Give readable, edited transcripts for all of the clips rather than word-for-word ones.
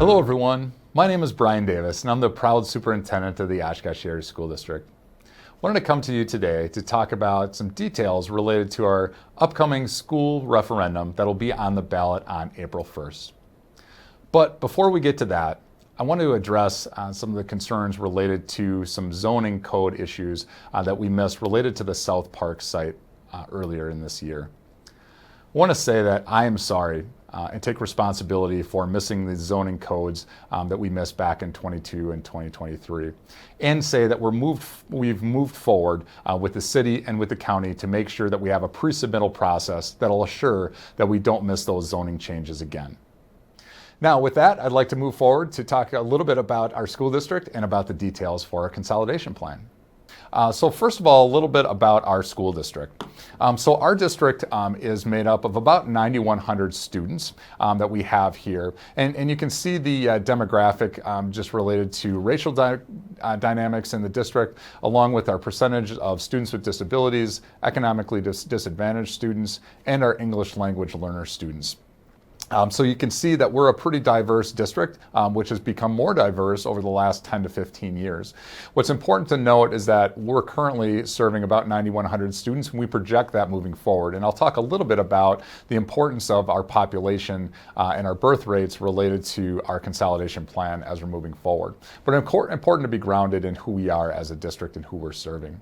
Hello everyone, my name is Bryan Davis and I'm the proud superintendent of the Oshkosh Area School District. I wanted to come to you today to talk about some details related to our upcoming school referendum that will be on the ballot on April 1st. But before we get to that, I want to address some of the concerns related to some zoning code issues that we missed related to the South Park site earlier in this year. I want to say that I am sorry and take responsibility for missing the zoning codes that we missed back in 22 and 2023, and say that we've moved forward with the city and with the county to make sure that we have a pre-submittal process that will assure that we don't miss those zoning changes again. Now, with that, I'd like to move forward to talk a little bit about our school district and about the details for our consolidation plan. So first of all, a little bit about our school district. So our district is made up of about 9,100 students that we have here. And you can see the demographic just related to racial dynamics in the district, along with our percentage of students with disabilities, economically disadvantaged students, and our English language learner students. So you can see that we're a pretty diverse district, which has become more diverse over the last 10 to 15 years. What's important to note is that we're currently serving about 9,100 students, and we project that moving forward. And I'll talk a little bit about the importance of our population and our birth rates related to our consolidation plan as we're moving forward. But important to be grounded in who we are as a district and who we're serving.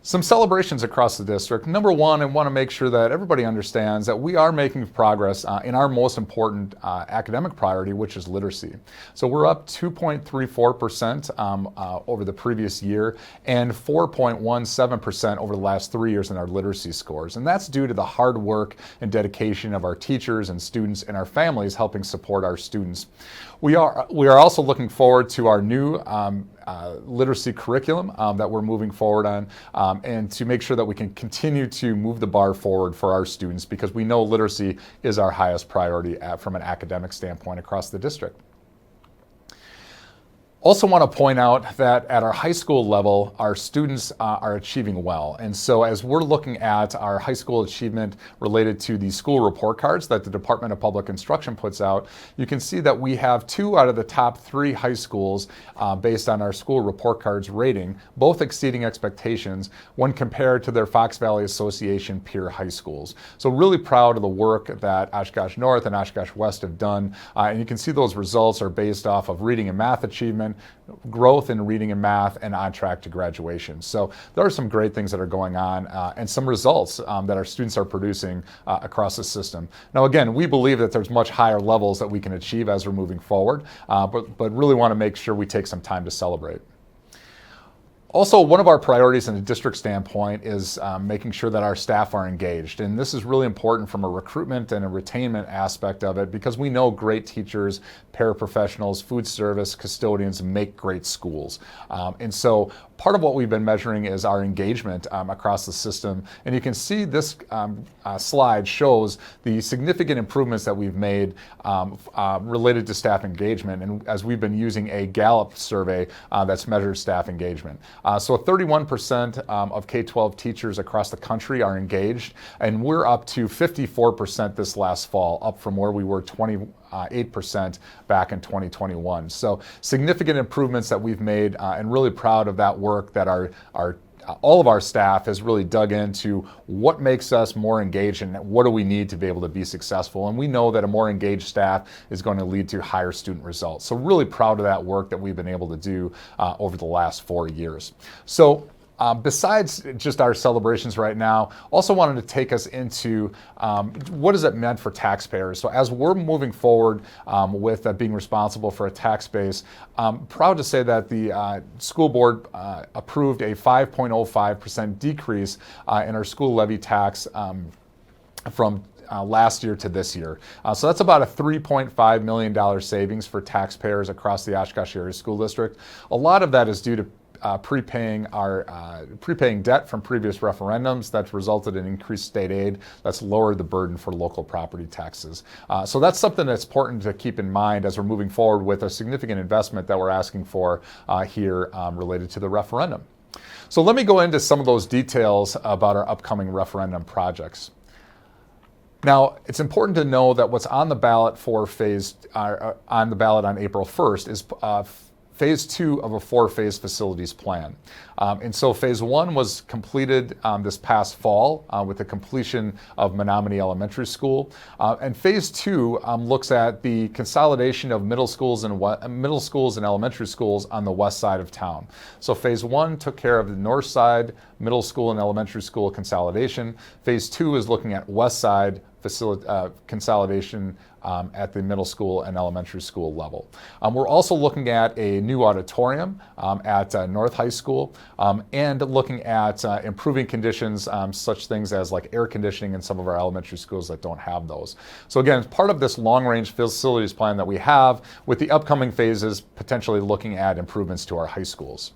Some celebrations across the district. Number one, I want to make sure that everybody understands that we are making progress in our most important academic priority, which is literacy. So we're up 2.34% over the previous year and 4.17% over the last 3 years in our literacy scores. And that's due to the hard work and dedication of our teachers and students and our families helping support our students. We are also looking forward to our new literacy curriculum that we're moving forward on, and to make sure that we can continue to move the bar forward for our students, because we know literacy is our highest priority from an academic standpoint across the district. Also want to point out that at our high school level, our students are achieving well. And so as we're looking at our high school achievement related to the school report cards that the Department of Public Instruction puts out, you can see that we have 2 out of the top 3 high schools based on our school report cards rating, both exceeding expectations when compared to their Fox Valley Association peer high schools. So really proud of the work that Oshkosh North and Oshkosh West have done. And you can see those results are based off of reading and math achievement, growth in reading and math, and on track to graduation. So there are some great things that are going on and some results that our students are producing across the system. Now again, we believe that there's much higher levels that we can achieve as we're moving forward, but really want to make sure we take some time to celebrate. Also, one of our priorities in a district standpoint is making sure that our staff are engaged. And this is really important from a recruitment and a retainment aspect of it, because we know great teachers, paraprofessionals, food service, custodians make great schools. And so part of what we've been measuring is our engagement across the system. And you can see this slide shows the significant improvements that we've made related to staff engagement, and as we've been using a Gallup survey that's measured staff engagement. So 31% of K-12 teachers across the country are engaged, and we're up to 54% this last fall, up from where we were 28% back in 2021. So significant improvements that we've made, and really proud of that work that all of our staff has really dug into what makes us more engaged and what do we need to be able to be successful. And we know that a more engaged staff is going to lead to higher student results. So really proud of that work that we've been able to do over the last 4 years. So besides just our celebrations right now, also wanted to take us into what has it meant for taxpayers. So as we're moving forward with being responsible for a tax base, I'm proud to say that the school board approved a 5.05% decrease in our school levy tax from last year to this year. So that's about a $3.5 million savings for taxpayers across the Oshkosh Area School District. A lot of that is due to prepaying debt from previous referendums that's resulted in increased state aid that's lowered the burden for local property taxes. So that's something that's important to keep in mind as we're moving forward with a significant investment that we're asking for here related to the referendum. So let me go into some of those details about our upcoming referendum projects. Now, it's important to know that what's on the ballot on April 1st is phase 2 of a 4-phase facilities plan. And so phase 1 was completed this past fall with the completion of Menominee Elementary School. And phase 2 looks at the consolidation of middle schools and elementary schools on the west side of town. So phase 1 took care of the north side middle school and elementary school consolidation. Phase 2 is looking at west side consolidation at the middle school and elementary school level. We're also looking at a new auditorium at North High School and looking at improving conditions, such things as like air conditioning in some of our elementary schools that don't have those. So again, part of this long-range facilities plan that we have, with the upcoming phases potentially looking at improvements to our high schools.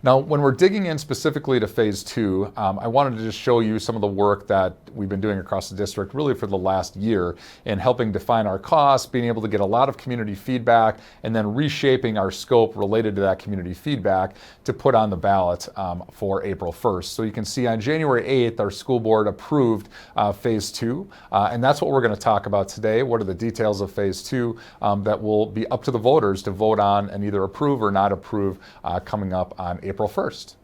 Now, when we're digging in specifically to phase 2, I wanted to just show you some of the work that we've been doing across the district really for the last year in helping define our costs, being able to get a lot of community feedback, and then reshaping our scope related to that community feedback to put on the ballot for April 1st. So you can see on January 8th, our school board approved phase 2, and that's what we're going to talk about today. What are the details of phase 2 that will be up to the voters to vote on and either approve or not approve coming up on April 1st.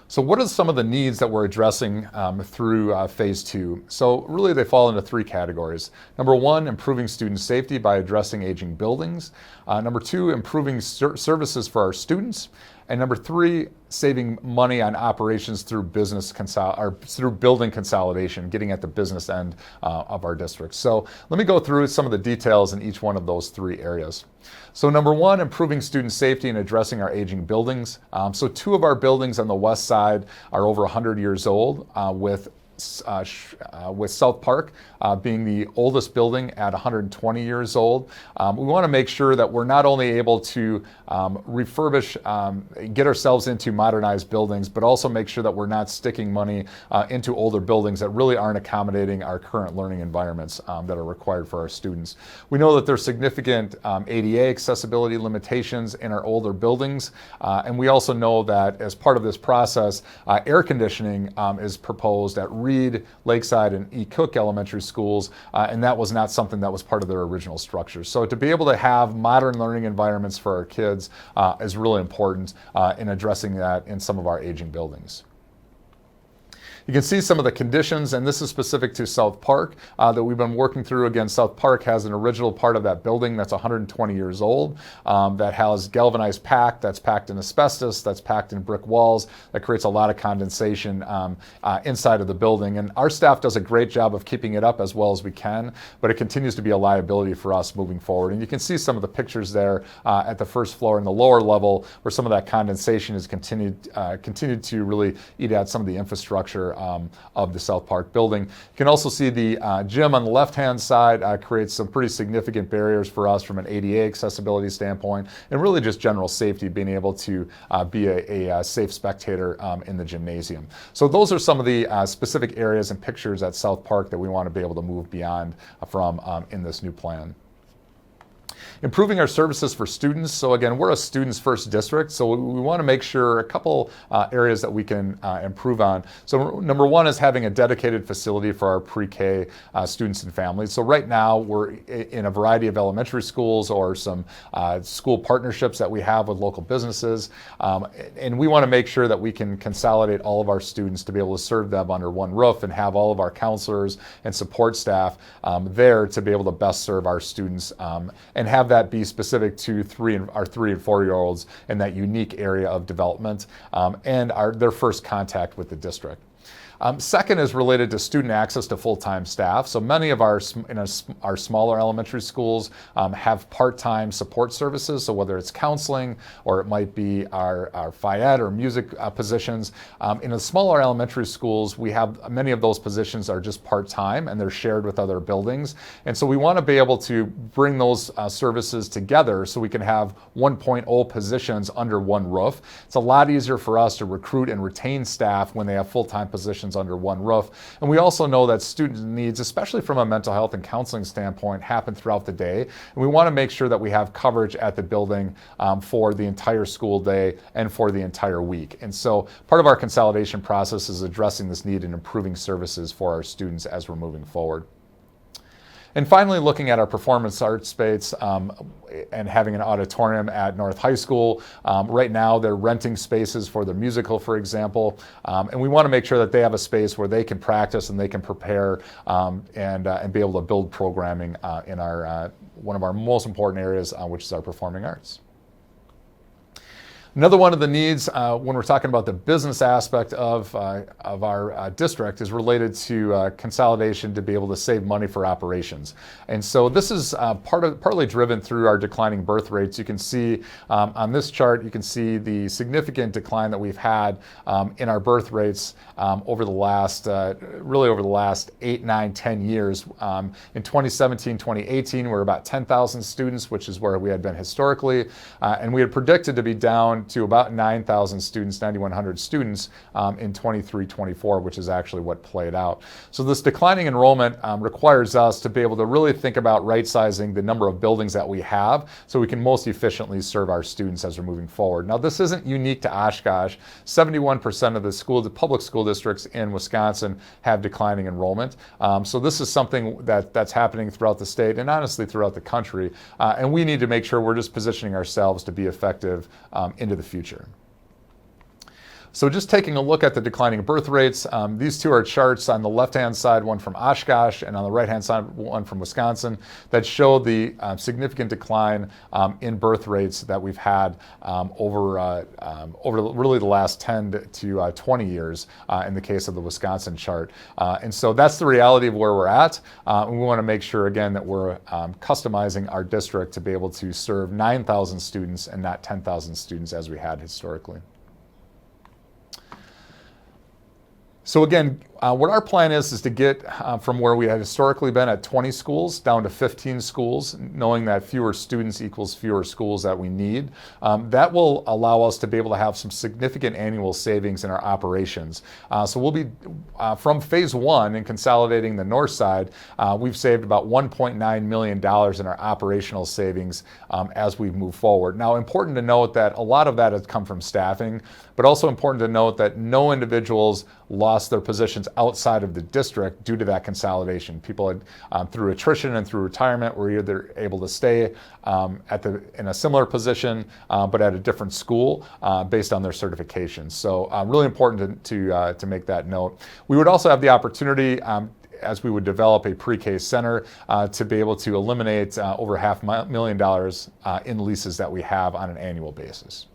So what are some of the needs that we're addressing through phase 2? So really they fall into 3 categories. Number 1, improving student safety by addressing aging buildings. Number 2, improving services for our students. And number 3, saving money on operations through through building consolidation, getting at the business end of our district. So let me go through some of the details in each one of those 3 areas. So number 1, improving student safety and addressing our aging buildings. So 2 of our buildings on the west side are over 100 years old, with South Park being the oldest building at 120 years old. We want to make sure that we're not only able to refurbish, get ourselves into modernized buildings, but also make sure that we're not sticking money into older buildings that really aren't accommodating our current learning environments that are required for our students. We know that there's significant ADA accessibility limitations in our older buildings, and we also know that as part of this process, air conditioning is proposed at Reed, Lakeside, and E. Cook elementary schools, and that was not something that was part of their original structure. So to be able to have modern learning environments for our kids is really important in addressing that in some of our aging buildings. You can see some of the conditions, and this is specific to South Park that we've been working through. Again, South Park has an original part of that building that's 120 years old, that has galvanized pack, that's packed in asbestos, that's packed in brick walls, that creates a lot of condensation inside of the building. And our staff does a great job of keeping it up as well as we can, but it continues to be a liability for us moving forward. And you can see some of the pictures there at the first floor and the lower level where some of that condensation has continued to really eat at some of the infrastructure of the South Park building. You can also see the gym on the left-hand side creates some pretty significant barriers for us from an ADA accessibility standpoint, and really just general safety, being able to be a safe spectator in the gymnasium. So those are some of the specific areas and pictures at South Park that we want to be able to move beyond from in this new plan. Improving our services for students. So again, we're a students first district, so we want to make sure a couple areas that we can improve on. So number 1 is having a dedicated facility for our pre-K students and families. So right now we're in a variety of elementary schools or some school partnerships that we have with local businesses, and we want to make sure that we can consolidate all of our students to be able to serve them under one roof and have all of our counselors and support staff there to be able to best serve our students and have that be specific to our 3 and 4-year-olds in that unique area of development and their first contact with the district. Second is related to student access to full-time staff. So many of our smaller elementary schools have part-time support services. So whether it's counseling or it might be our FIED or music positions. In the smaller elementary schools, we have many of those positions are just part-time and they're shared with other buildings. And so we want to be able to bring those services together so we can have 1.0 positions under one roof. It's a lot easier for us to recruit and retain staff when they have full-time positions everyone's under one roof. And we also know that student needs, especially from a mental health and counseling standpoint, happen throughout the day. And we want to make sure that we have coverage at the building for the entire school day and for the entire week. And so part of our consolidation process is addressing this need and improving services for our students as we're moving forward. And finally, looking at our performance arts space and having an auditorium at North High School. Right now, they're renting spaces for their musical, for example. And we want to make sure that they have a space where they can practice and they can prepare and be able to build programming in our one of our most important areas, which is our performing arts. Another one of the needs when we're talking about the business aspect of our district is related to consolidation to be able to save money for operations. And so this is partly driven through our declining birth rates. You can see on this chart, you can see the significant decline that we've had in our birth rates over the last, really over the last 8, 9, 10 years. In 2017, 2018, we're about 10,000 students, which is where we had been historically. And we had predicted to be down to about 9,000 students, 9,100 students in 23-24, which is actually what played out. So this declining enrollment requires us to be able to really think about right-sizing the number of buildings that we have so we can most efficiently serve our students as we're moving forward. Now, this isn't unique to Oshkosh. 71% of the public school districts in Wisconsin have declining enrollment. So this is something that's happening throughout the state and honestly throughout the country. And we need to make sure we're just positioning ourselves to be effective into the future. So just taking a look at the declining birth rates, these two are charts on the left-hand side, one from Oshkosh, and on the right-hand side, one from Wisconsin, that show the significant decline in birth rates that we've had over really the last 10 to 20 years in the case of the Wisconsin chart. And so that's the reality of where we're at. And we want to make sure, again, that we're customizing our district to be able to serve 9,000 students and not 10,000 students as we had historically. So again, what our plan is to get from where we had historically been at 20 schools down to 15 schools, knowing that fewer students equals fewer schools that we need. That will allow us to be able to have some significant annual savings in our operations. So we'll be, from phase one in consolidating the north side, we've saved about $1.9 million in our operational savings as we move forward. Now, important to note that a lot of that has come from staffing, but also important to note that no individuals lost their positions outside of the district due to that consolidation. People had, through attrition and through retirement, were either able to stay in a similar position, but at a different school based on their certification. So really important to make that note. We would also have the opportunity as we would develop a pre-K center to be able to eliminate over $500,000 in leases that we have on an annual basis.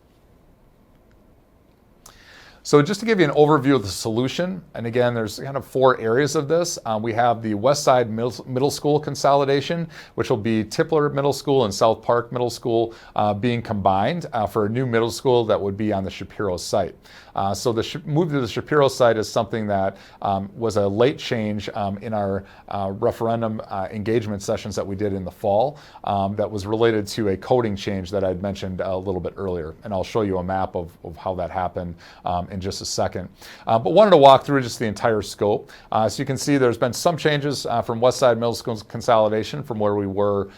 So just to give you an overview of the solution, and again, there's kind of 4 areas of this. We have the Westside Middle School consolidation, which will be Tipler Middle School and South Park Middle School being combined for a new middle school that would be on the Shapiro site. So the move to the Shapiro site is something that was a late change in our referendum engagement sessions that we did in the fall that was related to a coding change that I'd mentioned a little bit earlier. And I'll show you a map of how that happened in just a second. But wanted to walk through just the entire scope. So you can see there's been some changes from Westside Middle School consolidation from where we were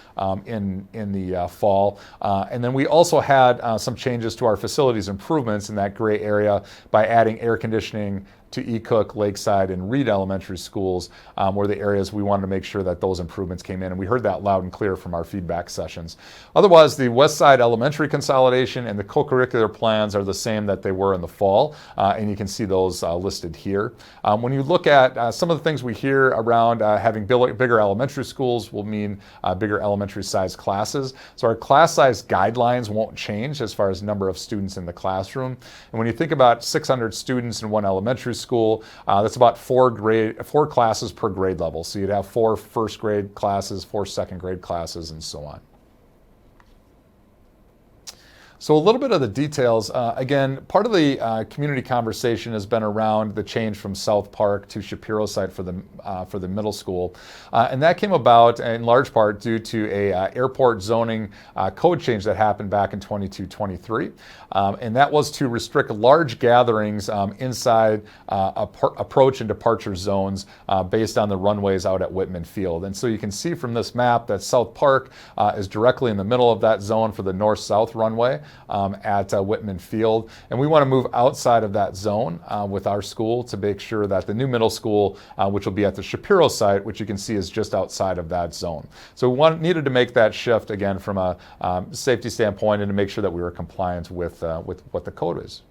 in the fall. And then we also had some changes to our facilities improvements in that gray area by adding air conditioning to E-Cook, Lakeside, and Reed elementary schools were the areas we wanted to make sure that those improvements came in. And we heard that loud and clear from our feedback sessions. Otherwise, the Westside elementary consolidation and the co-curricular plans are the same that they were in the fall. And you can see those listed here. When you look at some of the things we hear around having bigger elementary schools will mean bigger elementary size classes. So our class size guidelines won't change as far as number of students in the classroom. And when you think about 600 students in one elementary school, that's about 4 classes per grade level. So you'd have 4 first grade classes, 4 second grade classes, and so on. So a little bit of the details. Again, part of the community conversation has been around the change from South Park to Shapiro site for the middle school, and that came about in large part due to a airport zoning code change that happened back in 22-23, and that was to restrict large gatherings inside approach and departure zones based on the runways out at Whitman Field. And so you can see from this map that South Park is directly in the middle of that zone for the north-south runway at Whitman Field, and we want to move outside of that zone with our school to make sure that the new middle school, which will be at the Shapiro site, which you can see is just outside of that zone. So we needed to make that shift again from a safety standpoint and to make sure that we were compliant with what the code is.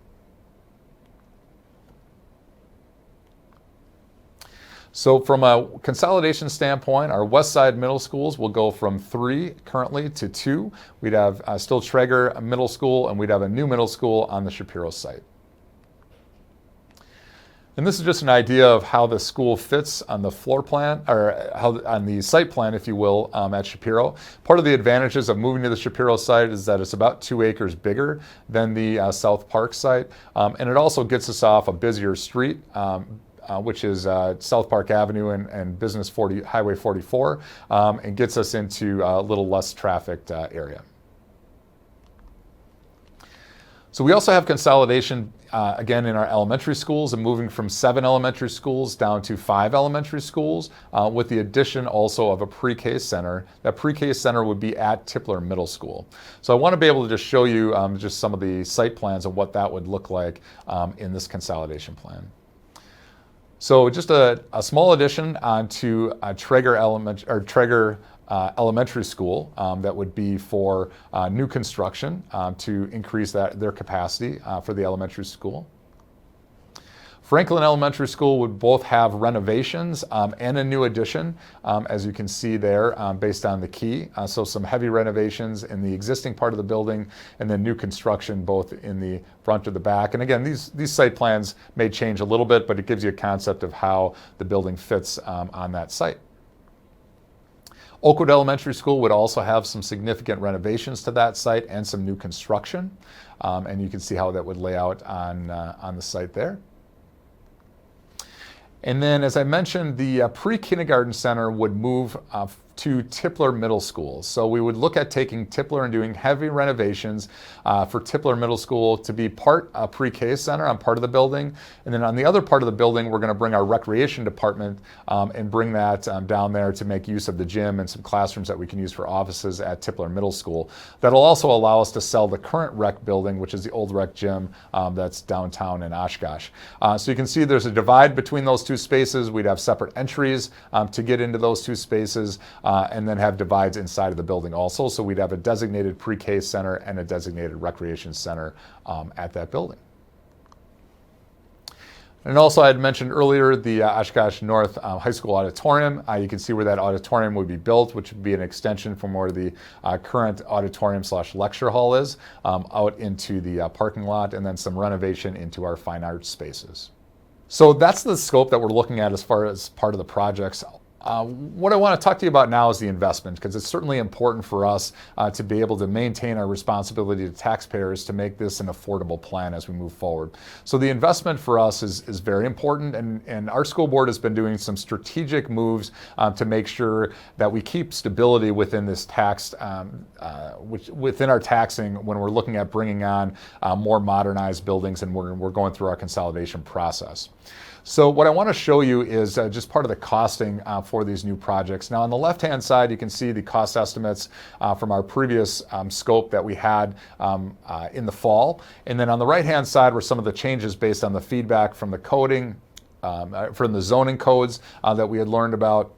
So from a consolidation standpoint, our west side middle schools will go from 3 currently to 2. We'd have still Traeger Middle School, and we'd have a new middle school on the Shapiro site. And this is just an idea of how the school fits on the floor plan, or how on the site plan, if you will, at Shapiro. Part of the advantages of moving to the Shapiro site is that it's about 2 acres bigger than the South Park site, and it also gets us off a busier street, which is South Park Avenue and Highway 44, and gets us into a little less trafficked area. So we also have consolidation again in our elementary schools, and moving from 7 elementary schools down to 5 elementary schools, with the addition also of a pre-K center. That pre-K center would be at Tipler Middle School. So I want to be able to just show you just some of the site plans of what that would look like in this consolidation plan. So just a small addition onto Traeger Elementary School that would be for new construction to increase their capacity for the elementary school. Franklin Elementary School would both have renovations and a new addition, as you can see there, based on the key. So some heavy renovations in the existing part of the building, and then new construction both in the front or the back. And again, these site plans may change a little bit, but it gives you a concept of how the building fits on that site. Oakwood Elementary School would also have some significant renovations to that site and some new construction, and you can see how that would lay out on the site there. And then, as I mentioned, the pre-kindergarten center would move to Tipler Middle School. So we would look at taking Tipler and doing heavy renovations for Tipler Middle School to be part pre-K center on part of the building. And then on the other part of the building, we're going to bring our recreation department and bring that down there to make use of the gym and some classrooms that we can use for offices at Tipler Middle School. That'll also allow us to sell the current rec building, which is the old rec gym that's downtown in Oshkosh. So you can see there's a divide between those two spaces. We'd have separate entries to get into those two spaces, and then have divides inside of the building also. So we'd have a designated pre-K center and a designated recreation center at that building. And also I had mentioned earlier the Oshkosh North High School Auditorium. You can see where that auditorium would be built, which would be an extension from where the current auditorium/lecture hall is, out into the parking lot, and then some renovation into our fine arts spaces. So that's the scope that we're looking at as far as part of the projects. What I want to talk to you about now is the investment, because it's certainly important for us to be able to maintain our responsibility to taxpayers to make this an affordable plan as we move forward. So the investment for us is very important, and our school board has been doing some strategic moves to make sure that we keep stability within this tax, within our taxing when we're looking at bringing on more modernized buildings, and we're going through our consolidation process. So what I want to show you is just part of the costing for these new projects. Now on the left-hand side, you can see the cost estimates from our previous scope that we had in the fall. And then on the right-hand side were some of the changes based on the feedback from the coding, from the zoning codes that we had learned about,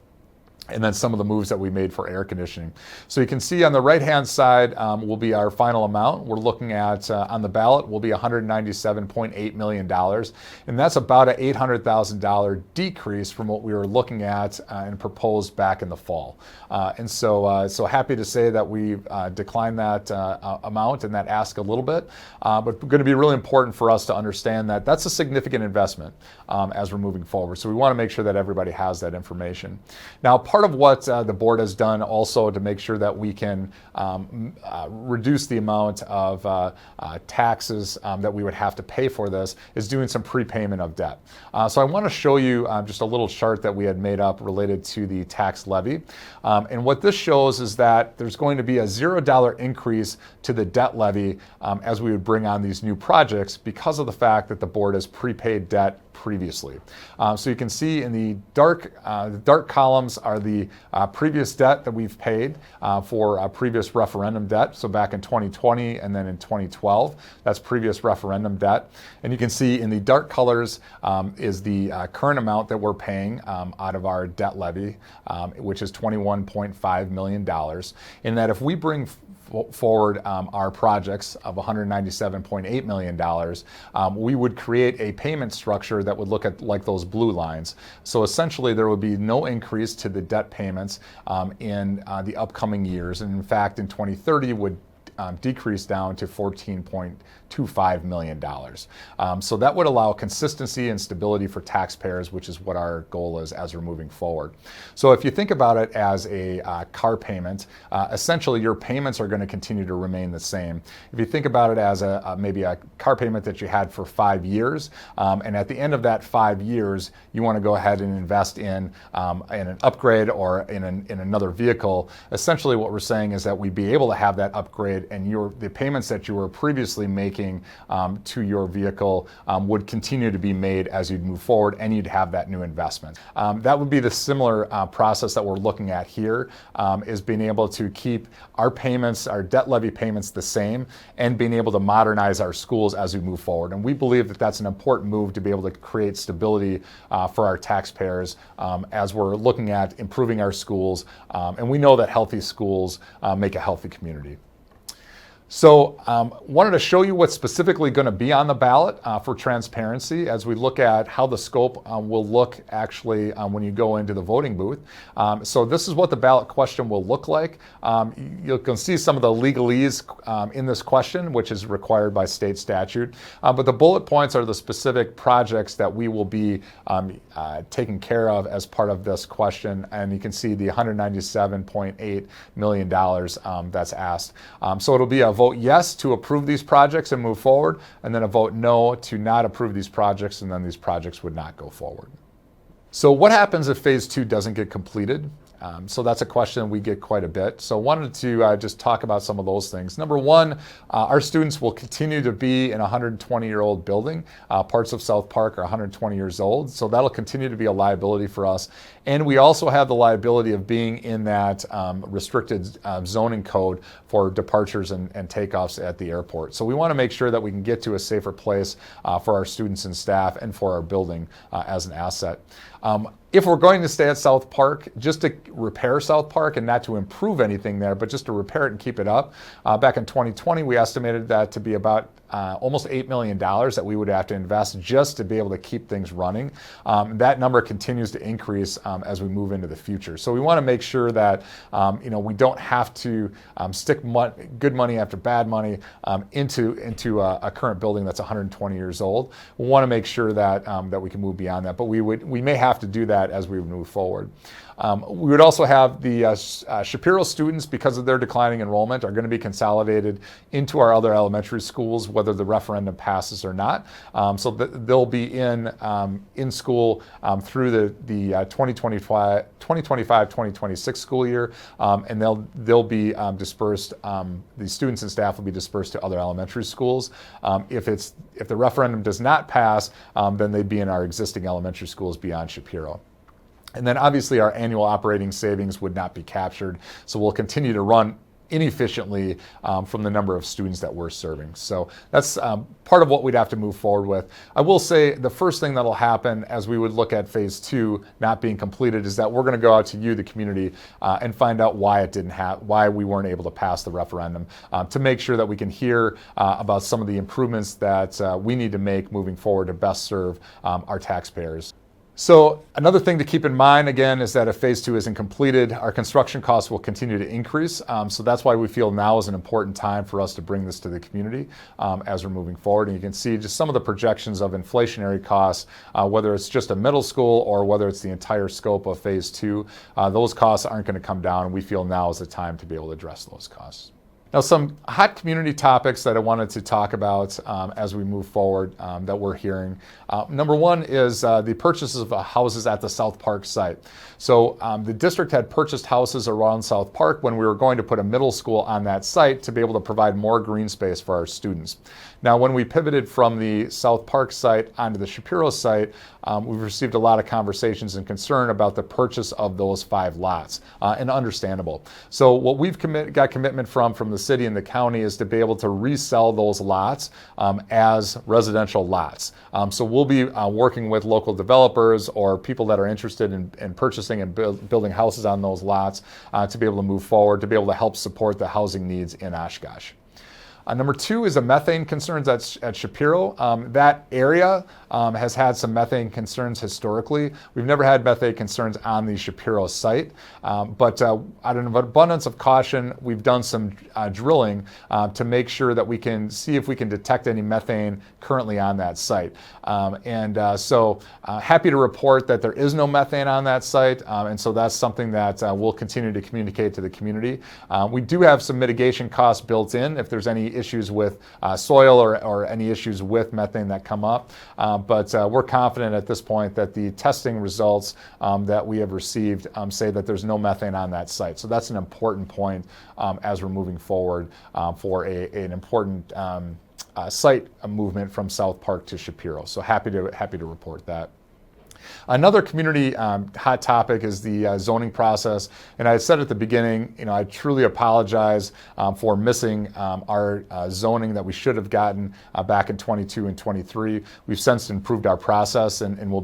and then some of the moves that we made for air conditioning. So you can see on the right-hand side will be our final amount. We're looking at, on the ballot, will be $197.8 million. And that's about an $800,000 decrease from what we were looking at and proposed back in the fall. And so happy to say that we've declined that amount and that ask a little bit. But going to be really important for us to understand that that's a significant investment as we're moving forward. So we want to make sure that everybody has that information. Now, part of what the board has done also to make sure that we can reduce the amount of taxes that we would have to pay for this is doing some prepayment of debt. So I want to show you just a little chart that we had made up related to the tax levy. And what this shows is that there's going to be a $0 increase to the debt levy as we would bring on these new projects because of the fact that the board has prepaid debt previously. So you can see in the dark columns are the previous debt that we've paid for previous referendum debt. So back in 2020 and then in 2012, that's previous referendum debt. And you can see in the dark colors is the current amount that we're paying out of our debt levy, which is $21.5 million. In that if we bring forward our projects of $197.8 million, we would create a payment structure that would look at like those blue lines. So essentially there would be no increase to the debt payments in the upcoming years. And in fact, in 2030 would decrease down to $14.25 million. So that would allow consistency and stability for taxpayers, which is what our goal is as we're moving forward. So if you think about it as a car payment, essentially your payments are going to continue to remain the same. If you think about it as maybe a car payment that you had for 5 years, and at the end of that 5 years, you want to go ahead and invest in an upgrade or in another vehicle, essentially what we're saying is that we'd be able to have that upgrade and the payments that you were previously making to your vehicle would continue to be made as you'd move forward and you'd have that new investment. That would be the similar process that we're looking at here, is being able to keep our payments, our debt levy payments the same and being able to modernize our schools as we move forward. And we believe that that's an important move to be able to create stability for our taxpayers as we're looking at improving our schools. And we know that healthy schools make a healthy community. So wanted to show you what's specifically going to be on the ballot for transparency as we look at how the scope will look actually when you go into the voting booth. So this is what the ballot question will look like. You can see some of the legalese in this question, which is required by state statute. But the bullet points are the specific projects that we will be taking care of as part of this question. And you can see the $197.8 million that's asked. So it'll be a vote yes to approve these projects and move forward, and then a vote no to not approve these projects, and then these projects would not go forward. So what happens if phase 2 doesn't get completed? So that's a question we get quite a bit. So wanted to just talk about some of those things. Number one, our students will continue to be in a 120-year-old building. Parts of South Park are 120 years old, so that'll continue to be a liability for us. And we also have the liability of being in that restricted zoning code for departures and takeoffs at the airport. So we want to make sure that we can get to a safer place for our students and staff and for our building as an asset. If we're going to stay at South Park, just to repair South Park and not to improve anything there, but just to repair it and keep it up, back in 2020, we estimated that to be about almost $8 million that we would have to invest just to be able to keep things running. That number continues to increase as we move into the future. So we want to make sure that we don't have to stick good money after bad money into a current building that's 120 years old. We want to make sure that that we can move beyond that, but we may have to do that as we move forward. We would also have the Shapiro students, because of their declining enrollment, are going to be consolidated into our other elementary schools, whether the referendum passes or not. So they'll be in school through the 2025-2026 school year, and they'll be dispersed. The students and staff will be dispersed to other elementary schools. If the referendum does not pass, then they'd be in our existing elementary schools beyond Shapiro. And then obviously our annual operating savings would not be captured, so we'll continue to run inefficiently from the number of students that we're serving. So that's part of what we'd have to move forward with. I will say the first thing that'll happen as we would look at phase 2 not being completed is that we're going to go out to you, the community, and find out why why we weren't able to pass the referendum, to make sure that we can hear about some of the improvements that we need to make moving forward to best serve our taxpayers. So another thing to keep in mind, again, is that if phase 2 isn't completed, our construction costs will continue to increase. So that's why we feel now is an important time for us to bring this to the community as we're moving forward. And you can see just some of the projections of inflationary costs, whether it's just a middle school or whether it's the entire scope of phase 2. Those costs aren't going to come down. We feel now is the time to be able to address those costs. Now, some hot community topics that I wanted to talk about as we move forward that we're hearing. Number one is the purchases of houses at the South Park site. So the district had purchased houses around South Park when we were going to put a middle school on that site to be able to provide more green space for our students. Now, when we pivoted from the South Park site onto the Shapiro site, we've received a lot of conversations and concern about the purchase of those 5 lots, and understandable. So what we've got commitment from the city and the county is to be able to resell those lots as residential lots. So we'll be working with local developers or people that are interested in purchasing and building houses on those lots to be able to move forward, to be able to help support the housing needs in Oshkosh. Number 2 is the methane concerns at Shapiro. That area has had some methane concerns historically. We've never had methane concerns on the Shapiro site, but out of an abundance of caution, we've done some drilling to make sure that we can see if we can detect any methane currently on that site. So happy to report that there is no methane on that site, and so that's something that we'll continue to communicate to the community. We do have some mitigation costs built in if there's any issues with soil or any issues with methane that come up. But we're confident at this point that the testing results that we have received say that there's no methane on that site. So that's an important point as we're moving forward for an important site movement from South Park to Shapiro. So happy to report that. Another community hot topic is the zoning process. And I said at the beginning, I truly apologize for missing our zoning that we should have gotten back in 22 and 23. We've since improved our process and we'll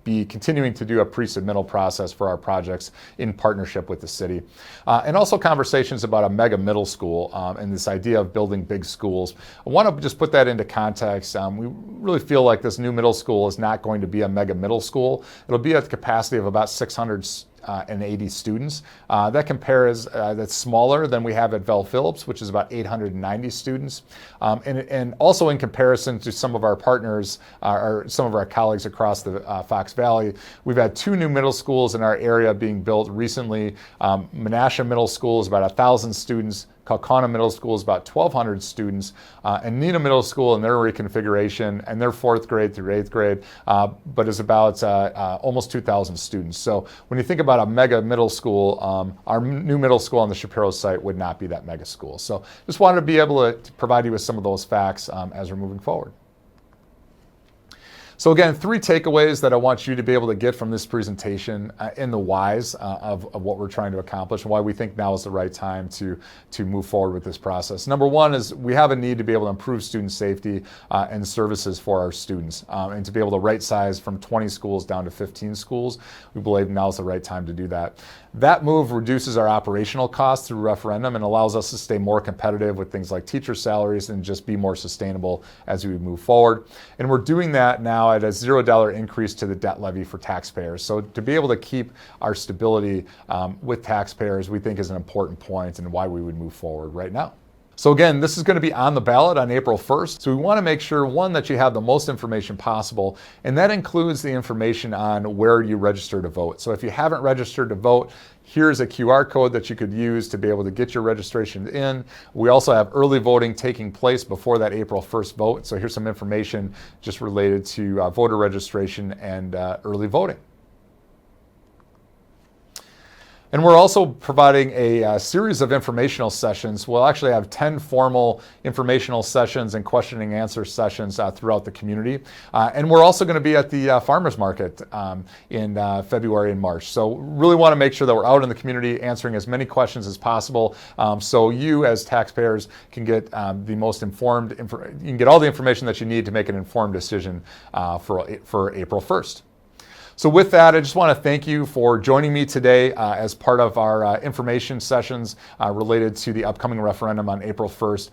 be continuing to do a pre-submittal process for our projects in partnership with the city. And also conversations about a mega middle school and this idea of building big schools. I want to just put that into context. We really feel like this new middle school is not going to be a mega middle school. It'll be at the capacity of about 680 students. That's smaller than we have at Vel Phillips, which is about 890 students. And also in comparison to some of our partners or some of our colleagues across the Fox Valley, we've had 2 new middle schools in our area being built recently. Menasha Middle School is about 1,000 students. Kaukauna Middle School is about 1,200 students, and Neenah Middle School in their reconfiguration and their 4th grade through 8th grade, but is about almost 2,000 students. So when you think about a mega middle school, our new middle school on the Shapiro site would not be that mega school. So just wanted to be able to provide you with some of those facts as we're moving forward. So again, 3 takeaways that I want you to be able to get from this presentation in the whys of what we're trying to accomplish and why we think now is the right time to move forward with this process. Number 1 is we have a need to be able to improve student safety and services for our students and to be able to right size from 20 schools down to 15 schools. We believe now is the right time to do that. That move reduces our operational costs through referendum and allows us to stay more competitive with things like teacher salaries and just be more sustainable as we move forward. And we're doing that now at a $0 increase to the debt levy for taxpayers. So to be able to keep our stability with taxpayers, we think is an important point and why we would move forward right now. So again, this is going to be on the ballot on April 1st. So we want to make sure, one, that you have the most information possible, and that includes the information on where you register to vote. So if you haven't registered to vote, here's a QR code that you could use to be able to get your registration in. We also have early voting taking place before that April 1st vote. So here's some information just related to voter registration and early voting. And we're also providing a series of informational sessions. We'll actually have 10 formal informational sessions and question and answer sessions throughout the community. And we're also going to be at the farmers market in February and March. So really want to make sure that we're out in the community answering as many questions as possible so you as taxpayers can get the most informed, you can get all the information that you need to make an informed decision for April 1st. So with that, I just want to thank you for joining me today as part of our information sessions related to the upcoming referendum on April 1st.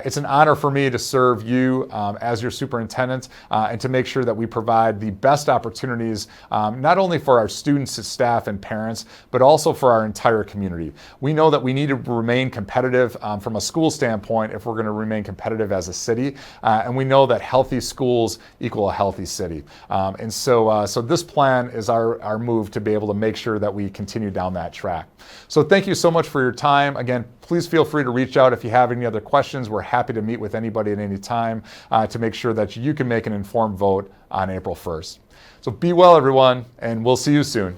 It's an honor for me to serve you as your superintendent and to make sure that we provide the best opportunities not only for our students, staff, and parents, but also for our entire community. We know that we need to remain competitive from a school standpoint if we're going to remain competitive as a city, and we know that healthy schools equal a healthy city. And so this plan is our move to be able to make sure that we continue down that track. So thank you so much for your time. Again, please feel free to reach out if you have any other questions. We're happy to meet with anybody at any time to make sure that you can make an informed vote on April 1st. So be well, everyone, and we'll see you soon.